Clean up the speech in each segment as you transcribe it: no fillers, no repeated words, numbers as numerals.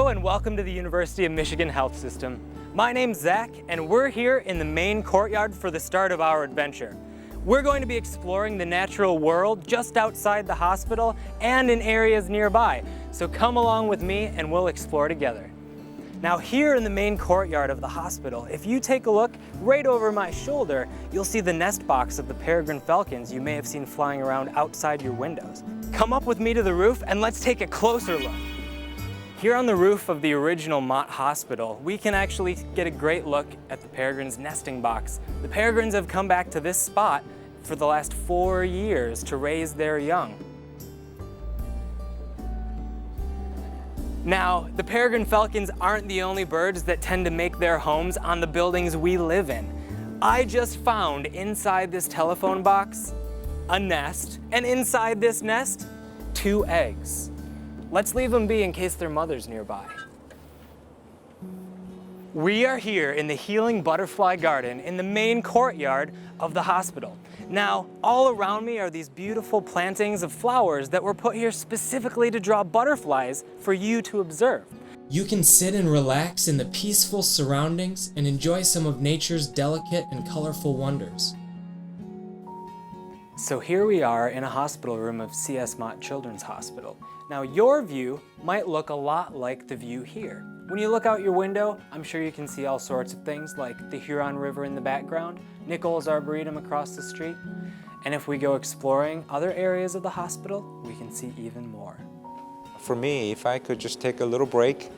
Hello and welcome to the University of Michigan Health System. My name's Zach and we're here in the main courtyard for the start of our adventure. We're going to be exploring the natural world just outside the hospital and in areas nearby. So come along with me and we'll explore together. Now here in the main courtyard of the hospital, if you take a look right over my shoulder, you'll see the nest box of the peregrine falcons you may have seen flying around outside your windows. Come up with me to the roof and let's take a closer look. Here on the roof of the original Mott Hospital, we can actually get a great look at the peregrines' nesting box. The peregrines have come back to this spot for the last 4 years to raise their young. Now, the peregrine falcons aren't the only birds that tend to make their homes on the buildings we live in. I just found inside this telephone box a nest, and inside this nest, 2 eggs. Let's leave them be in case their mother's nearby. We are here in the Healing Butterfly Garden in the main courtyard of the hospital. Now, all around me are these beautiful plantings of flowers that were put here specifically to draw butterflies for you to observe. You can sit and relax in the peaceful surroundings and enjoy some of nature's delicate and colorful wonders. So here we are in a hospital room of C.S. Mott Children's Hospital. Now your view might look a lot like the view here. When you look out your window, I'm sure you can see all sorts of things like the Huron River in the background, Nichols Arboretum across the street, and if we go exploring other areas of the hospital, we can see even more. For me, if I could just take a little break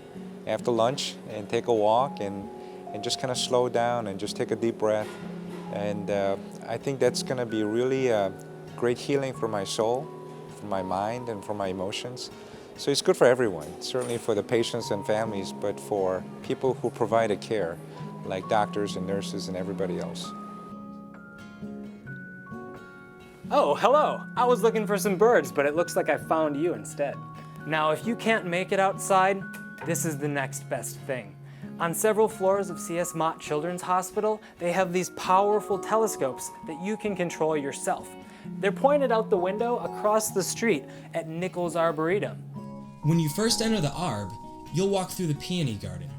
after lunch and take a walk and just kind of slow down and just take a deep breath, and I think that's going to be really great healing for my soul, for my mind, and for my emotions. So it's good for everyone, certainly for the patients and families, but for people who provide a care, like doctors and nurses and everybody else. Oh, hello! I was looking for some birds, but it looks like I found you instead. Now, if you can't make it outside, this is the next best thing. On several floors of C.S. Mott Children's Hospital, they have these powerful telescopes that you can control yourself. They're pointed out the window across the street at Nichols Arboretum. When you first enter the Arb, you'll walk through the peony garden.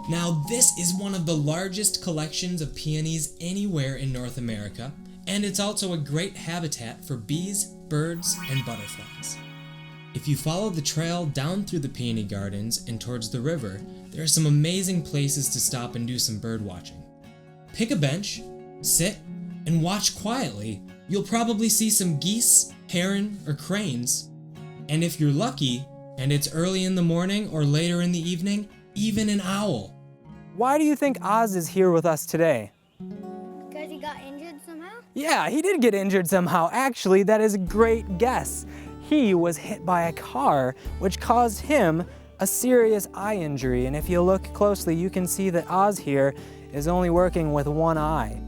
Now, this is one of the largest collections of peonies anywhere in North America, and it's also a great habitat for bees, birds, and butterflies. If you follow the trail down through the peony gardens and towards the river, there are some amazing places to stop and do some bird watching. Pick a bench, sit, and watch quietly. You'll probably see some geese, heron, or cranes. And if you're lucky, and it's early in the morning or later in the evening, even an owl. Why do you think Oz is here with us today? Because he got injured somehow? Yeah, he did get injured somehow. Actually, that is a great guess. He was hit by a car, which caused him a serious eye injury. And if you look closely, you can see that Oz here is only working with one eye.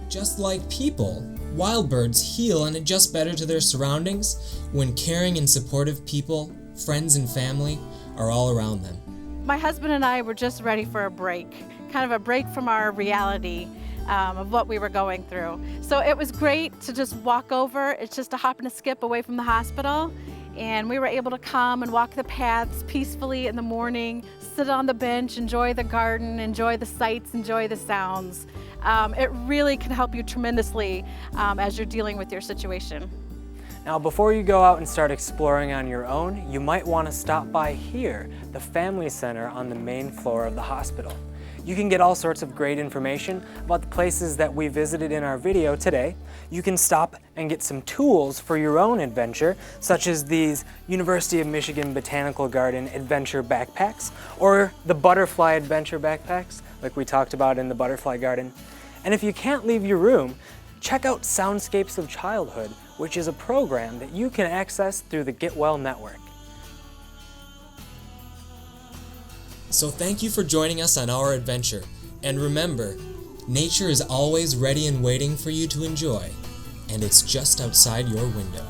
Just like people, wild birds heal and adjust better to their surroundings when caring and supportive people, friends and family, are all around them. My husband and I were just ready for a break, kind of a break from our reality of what we were going through. So it was great to just walk over. It's just a hop and a skip away from the hospital. And we were able to come and walk the paths peacefully in the morning, sit on the bench, enjoy the garden, enjoy the sights, enjoy the sounds. It really can help you tremendously as you're dealing with your situation. Now, before you go out and start exploring on your own, you might want to stop by here, the Family Center on the main floor of the hospital. You can get all sorts of great information about the places that we visited in our video today. You can stop and get some tools for your own adventure, such as these University of Michigan Botanical Garden Adventure Backpacks, or the Butterfly Adventure Backpacks, like we talked about in the Butterfly Garden. And if you can't leave your room, check out Soundscapes of Childhood, which is a program that you can access through the Get Well Network. So thank you for joining us on our adventure. And remember, nature is always ready and waiting for you to enjoy, and it's just outside your window.